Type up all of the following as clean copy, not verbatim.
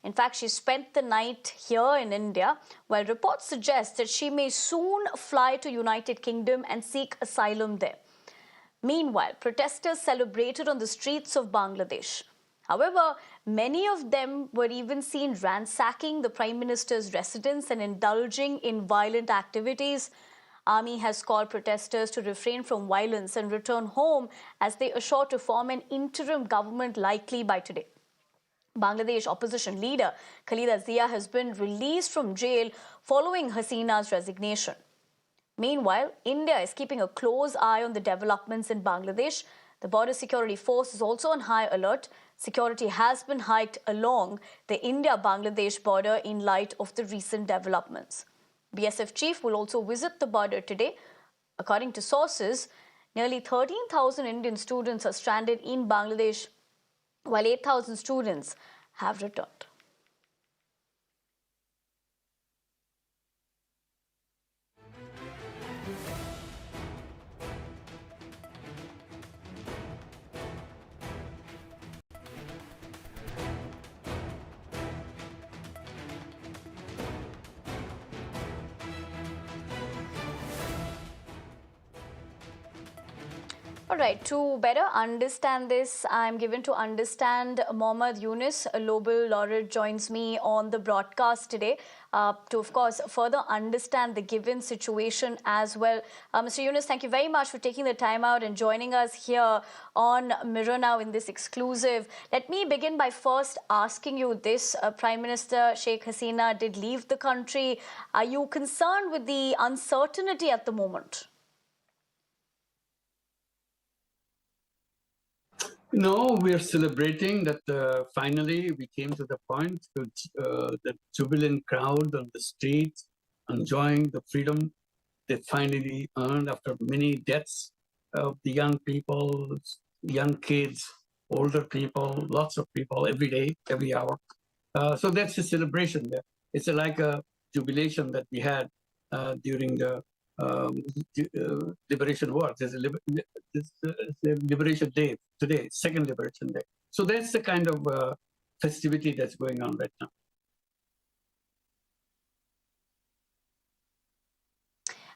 In fact, she spent the night here in India, while reports suggest that she may soon fly to United Kingdom and seek asylum there. Meanwhile, protesters celebrated on the streets of Bangladesh. However, many of them were even seen ransacking the Prime Minister's residence and indulging in violent activities. Army has called protesters to refrain from violence and return home as they assure to form an interim government likely by today. Bangladesh opposition leader Khalida Zia has been released from jail following Hasina's resignation. Meanwhile, India is keeping a close eye on the developments in Bangladesh. The border security force is also on high alert. Security has been hiked along the India-Bangladesh border in light of the recent developments. BSF chief will also visit the border today. According to sources, nearly 13,000 Indian students are stranded in Bangladesh, while 8,000 students have returned. All right, to better understand this, I'm given to understand Mohd Yunus, a Nobel laureate, joins me on the broadcast today to, of course, further understand the given situation as well. Mr. Yunus, thank you very much for taking the time out and joining us here on Mirror Now in this exclusive. Let me begin by first asking you this. Prime Minister Sheikh Hasina did leave the country. Are you concerned with the uncertainty at the moment? No, we are celebrating that finally we came to the point with the jubilant crowd on the streets enjoying the freedom they finally earned after many deaths of the young people, young kids, older people, lots of people every day, every hour. So that's a celebration. It's like a jubilation that we had during the Liberation War. There's a Liberation Day today, second Liberation Day. So that's the kind of festivity that's going on right now.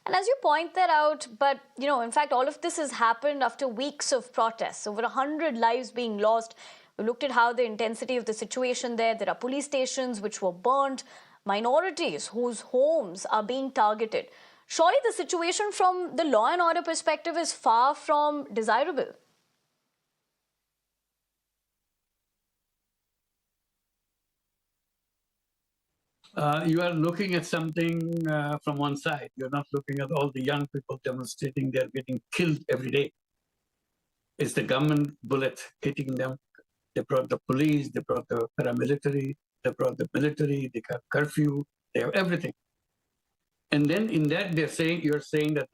And as you point that out, but in fact, all of this has happened after weeks of protests, over 100 lives being lost. We looked at how the intensity of the situation there. There are police stations which were burned, minorities whose homes are being targeted. Surely the situation from the law and order perspective is far from desirable. You are looking at something from one side. You're not looking at all the young people demonstrating. They're getting killed every day. It's the government bullet hitting them. They brought the police, they brought the paramilitary, they brought the military, they got curfew, they have everything. And then in that, you're saying that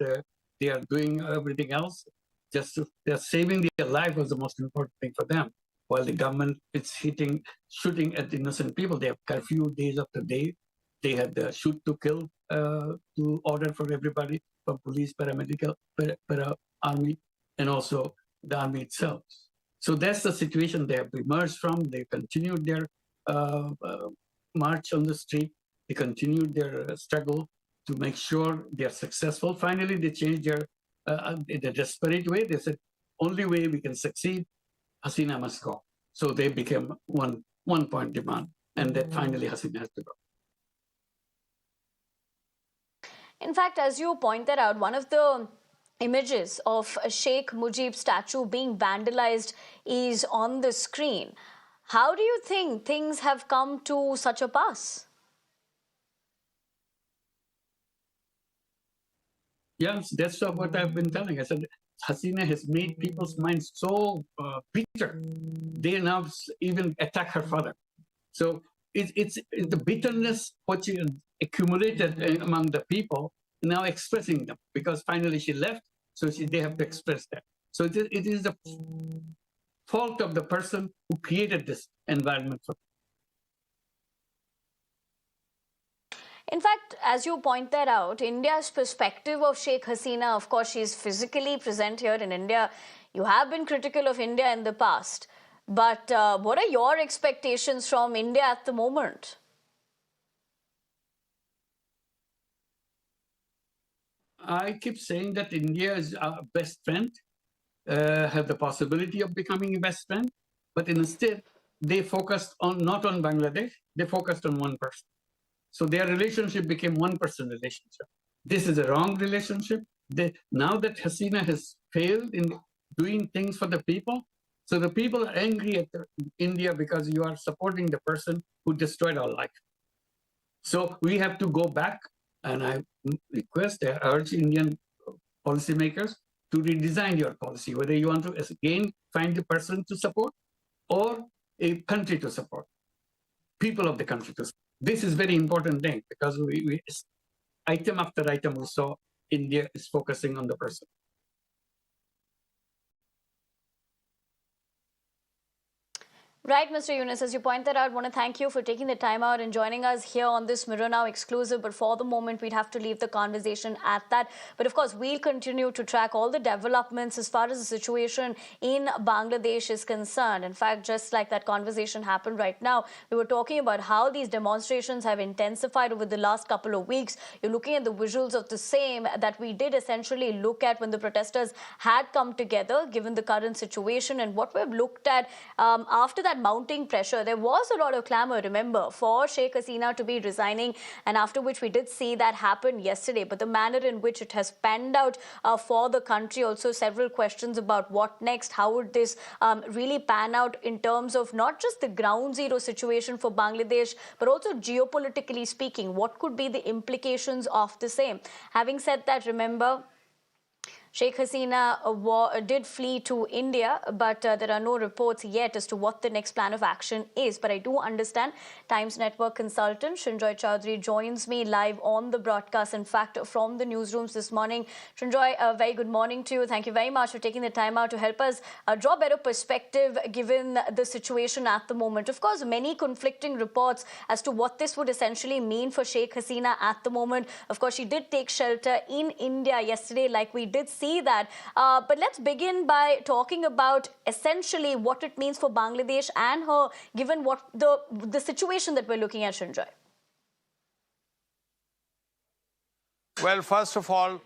they are doing everything else. They're saving their life was the most important thing for them. While the government is shooting at innocent people. They have curfew days after day. They had the shoot to kill to order for everybody, from police, paramedical, army, and also the army itself. So that's the situation they have emerged from. They continued their march on the street. They continued their struggle to make sure they're successful. Finally, they changed their, in a desperate way, they said, only way we can succeed, Hasina must go. So they became one point demand, and that finally Hasina has to go. In fact, as you pointed out, one of the images of a Sheikh Mujib statue being vandalized is on the screen. How do you think things have come to such a pass? Yes, that's what I've been telling. I said, Hasina has made people's minds so bitter. They now even attack her father. So it's the bitterness which accumulated among the people now expressing them, because finally she left, so they have to express that. So it is the fault of the person who created this environment for. In fact, as you point that out, India's perspective of Sheikh Hasina, of course, she's physically present here in India. You have been critical of India in the past. But what are your expectations from India at the moment? I keep saying that India is our best friend, have the possibility of becoming a best friend, but instead they focused on not on Bangladesh, they focused on one person. So their relationship became one-person relationship. This is a wrong relationship. Now that Hasina has failed in doing things for the people, so the people are angry at India because you are supporting the person who destroyed our life. So we have to go back, and I urge Indian policymakers to redesign your policy, whether you want to again find a person to support or a country to support, people of the country to support. This is very important thing because item after item we saw India is focusing on the person. Right, Mr. Yunus, as you pointed out, I want to thank you for taking the time out and joining us here on this Mirror Now exclusive. But for the moment, we'd have to leave the conversation at that. But of course, we'll continue to track all the developments as far as the situation in Bangladesh is concerned. In fact, just like that conversation happened right now, we were talking about how these demonstrations have intensified over the last couple of weeks. You're looking at the visuals of the same that we did essentially look at when the protesters had come together, given the current situation. And what we've looked at after that mounting pressure, there was a lot of clamor, remember, for Sheikh Hasina to be resigning, and after which we did see that happen yesterday. But the manner in which it has panned out for the country, also several questions about what next, how would this really pan out in terms of not just the ground zero situation for Bangladesh, but also geopolitically speaking, what could be the implications of the same. Having said that, remember, Sheikh Hasina did flee to India, but there are no reports yet as to what the next plan of action is. But I do understand Times Network consultant Shinjoy Chowdhury joins me live on the broadcast, in fact, from the newsrooms this morning. Shinjoy, a very good morning to you. Thank you very much for taking the time out to help us draw better perspective given the situation at the moment. Of course, many conflicting reports as to what this would essentially mean for Sheikh Hasina at the moment. Of course, she did take shelter in India yesterday, like we did see that. But let's begin by talking about essentially what it means for Bangladesh and her, given what the situation that we're looking at, Shinjoy. Well, first of all,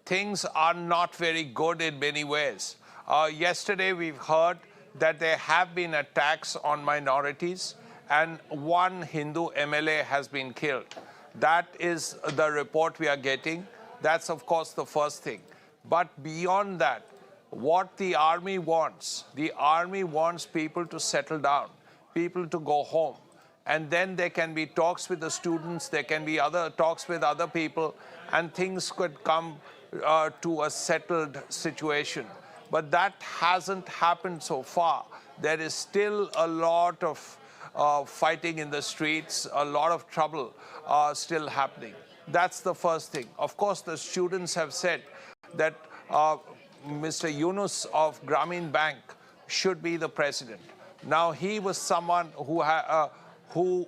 things are not very good in many ways. Yesterday, we've heard that there have been attacks on minorities and one Hindu MLA has been killed. That is the report we are getting. That's, of course, the first thing. But beyond that, what the army wants people to settle down, people to go home. And then there can be talks with the students, there can be other talks with other people, and things could come to a settled situation. But that hasn't happened so far. There is still a lot of fighting in the streets, a lot of trouble still happening. That's the first thing. Of course, the students have said that Mr. Yunus of Grameen Bank should be the president. Now, he was someone who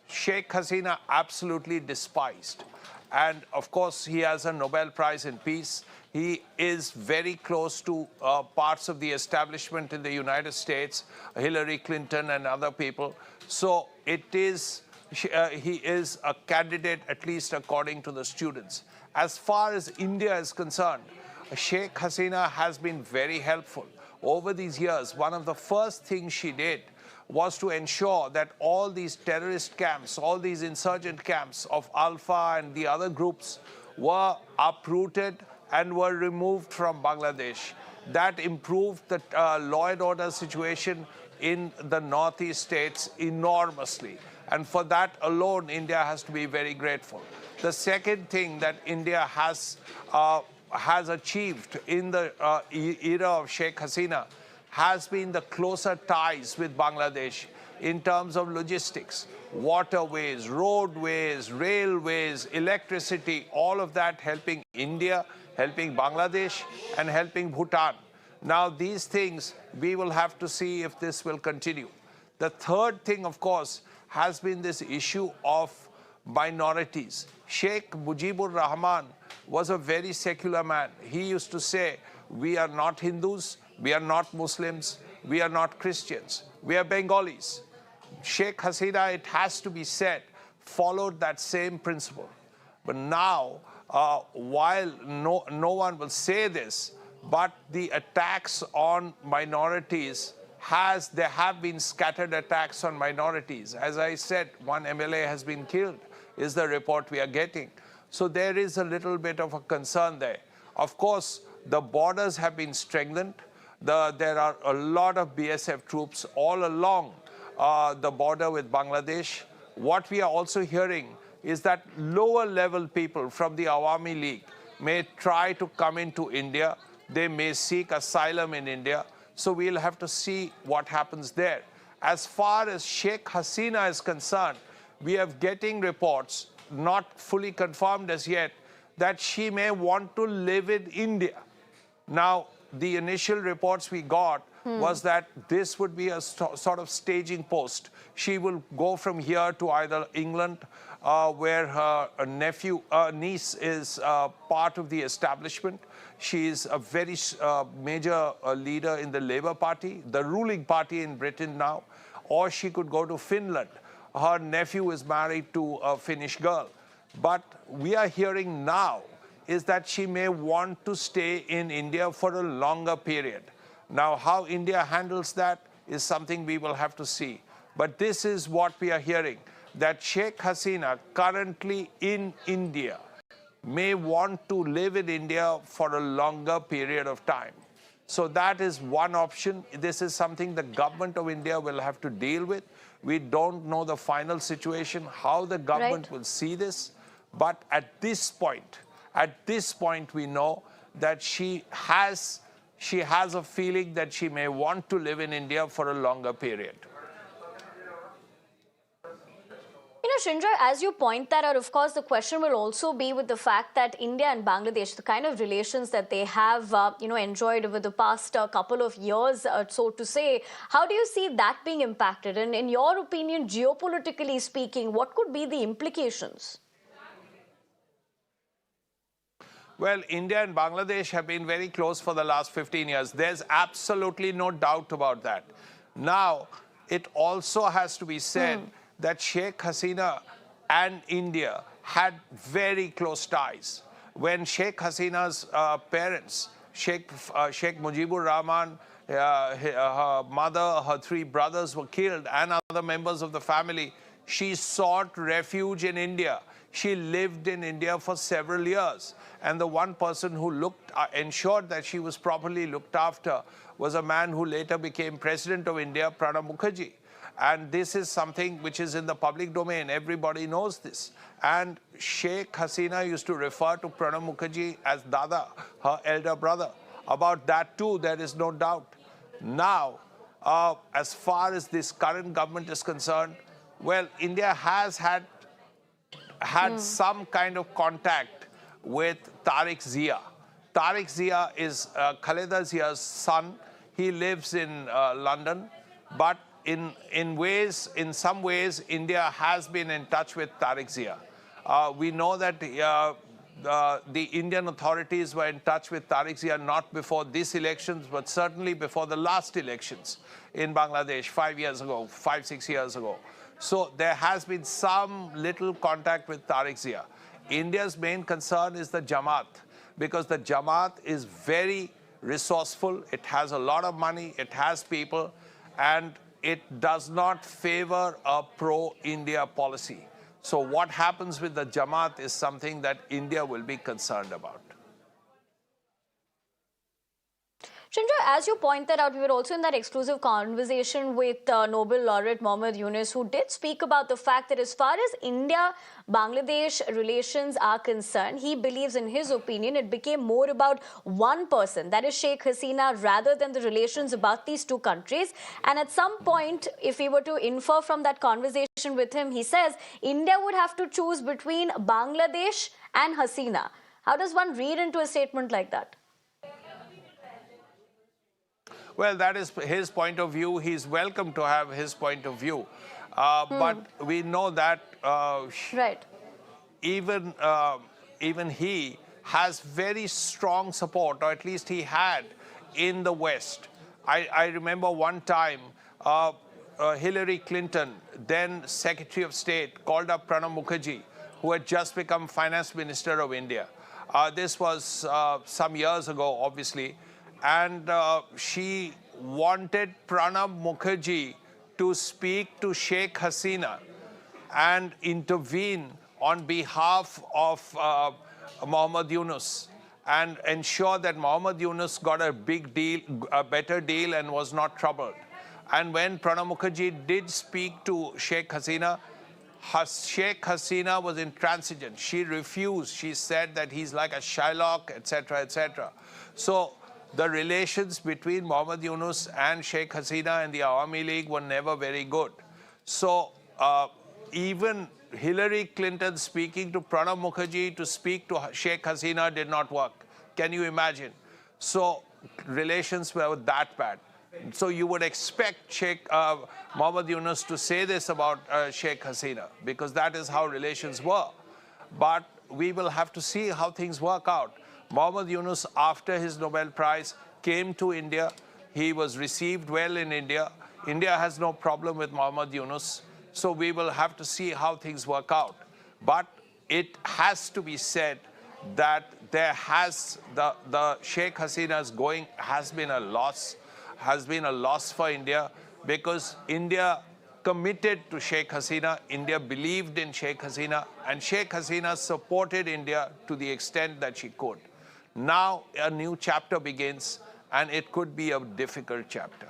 Sheikh Hasina absolutely despised. And of course, he has a Nobel Prize in Peace. He is very close to parts of the establishment in the United States, Hillary Clinton and other people. So he is a candidate, at least according to the students. As far as India is concerned, Sheikh Hasina has been very helpful. Over these years, one of the first things she did was to ensure that all these terrorist camps, all these insurgent camps of Alpha and the other groups were uprooted and were removed from Bangladesh. That improved the law and order situation in the northeast states enormously. And for that alone, India has to be very grateful. The second thing that India has achieved in the era of Sheikh Hasina has been the closer ties with Bangladesh in terms of logistics, waterways, roadways, railways, electricity, all of that helping India, helping Bangladesh, and helping Bhutan. Now, these things, we will have to see if this will continue. The third thing, of course, has been this issue of minorities. Sheikh Mujibur Rahman was a very secular man. He used to say, we are not Hindus, we are not Muslims, We are not Christians. We are Bengalis. Sheikh Hasina, it has to be said, followed that same principle. But now, while no one will say this, but the attacks on minorities there have been scattered attacks on minorities. As I said, one MLA has been killed, is the report we are getting. So there is a little bit of a concern there. Of course, the borders have been strengthened. There are a lot of BSF troops all along the border with Bangladesh. What we are also hearing is that lower level people from the Awami League may try to come into India. They may seek asylum in India. So we'll have to see what happens there. As far as Sheikh Hasina is concerned, we are getting reports, not fully confirmed as yet, that she may want to live in India. Now, the initial reports we got was that this would be a sort of staging post. She will go from here to either England, where her niece is part of the establishment. She is a very major leader in the Labour Party, the ruling party in Britain now. Or she could go to Finland. Her nephew is married to a Finnish girl. But we are hearing now is that she may want to stay in India for a longer period. Now, how India handles that is something we will have to see. But this is what we are hearing, that Sheikh Hasina, currently in India, may want to live in India for a longer period of time. So that is one option. This is something the government of India will have to deal with. We don't know the final situation, how the government will see this. But at this point, we know that she has a feeling that she may want to live in India for a longer period. Shrindra, as you point that out, of course, the question will also be with the fact that India and Bangladesh, the kind of relations that they have, enjoyed over the past couple of years, so to say, how do you see that being impacted? And in your opinion, geopolitically speaking, what could be the implications? Well, India and Bangladesh have been very close for the last 15 years. There's absolutely no doubt about that. Now, it also has to be said that Sheikh Hasina and India had very close ties. When Sheikh Hasina's parents, Sheikh Mujibur Rahman, her mother, her three brothers were killed, and other members of the family, she sought refuge in India. She lived in India for several years. And the one person who ensured that she was properly looked after was a man who later became President of India, Pranab Mukherjee. And this is something which is in the public domain. Everybody knows this. And Sheikh Hasina used to refer to Pranab Mukherjee as Dada, her elder brother. About that too, there is no doubt. Now, as far as this current government is concerned, well, India has had some kind of contact with Tariq Zia. Tariq Zia is Khaleda Zia's son. He lives in London, but in some ways, India has been in touch with Tariq Zia. We know that the Indian authorities were in touch with Tariq Zia not before these elections, but certainly before the last elections in Bangladesh 5, 6 years ago. So there has been some little contact with Tariq Zia. India's main concern is the Jamaat, because the Jamaat is very resourceful. It has a lot of money. It has people. And it does not favor a pro-India policy. So what happens with the Jamaat is something that India will be concerned about. Shrindra, as you pointed out, we were also in that exclusive conversation with Nobel laureate Mohd Yunus, who did speak about the fact that as far as India-Bangladesh relations are concerned, he believes, in his opinion, it became more about one person, that is Sheikh Hasina, rather than the relations about these two countries. And at some point, if we were to infer from that conversation with him, he says India would have to choose between Bangladesh and Hasina. How does one read into a statement like that? Well, that is his point of view. He's welcome to have his point of view. But we know that even he has very strong support, or at least he had, in the West. I remember one time Hillary Clinton, then Secretary of State, called up Pranab Mukherjee, who had just become Finance Minister of India. This was some years ago, obviously, and she wanted Pranab Mukherjee to speak to Sheikh Hasina and intervene on behalf of Mohd Yunus and ensure that Mohd Yunus got a big deal, a better deal, and was not troubled. And when Pranab Mukherjee did speak to Sheikh Hasina, Sheikh Hasina was intransigent. She refused. She said that he's like a Shylock, etc., etc. So the relations between Mohd Yunus and Sheikh Hasina and the Awami League were never very good. So even Hillary Clinton speaking to Pranab Mukherjee to speak to Sheikh Hasina did not work. Can you imagine? So relations were that bad. So you would expect Mohd Yunus to say this about Sheikh Hasina, because that is how relations were. But we will have to see how things work out. Mohd Yunus, after his Nobel Prize, came to India. He was received well in India. India has no problem with Mohd Yunus. So we will have to see how things work out. But it has to be said that there has, the Sheikh Hasina's going has been a loss for India, because India committed to Sheikh Hasina, India believed in Sheikh Hasina, and Sheikh Hasina supported India to the extent that she could. Now a new chapter begins, and it could be a difficult chapter.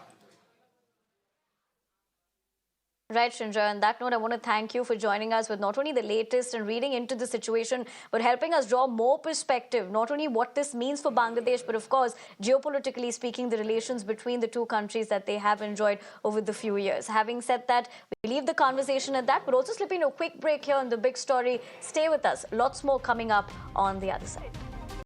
Right, Srinjoy. On that note, I want to thank you for joining us with not only the latest and reading into the situation, but helping us draw more perspective, not only what this means for Bangladesh, but of course, geopolitically speaking, the relations between the two countries that they have enjoyed over the few years. Having said that, we leave the conversation at that, but also slipping a quick break here on The Big Story. Stay with us. Lots more coming up on the other side.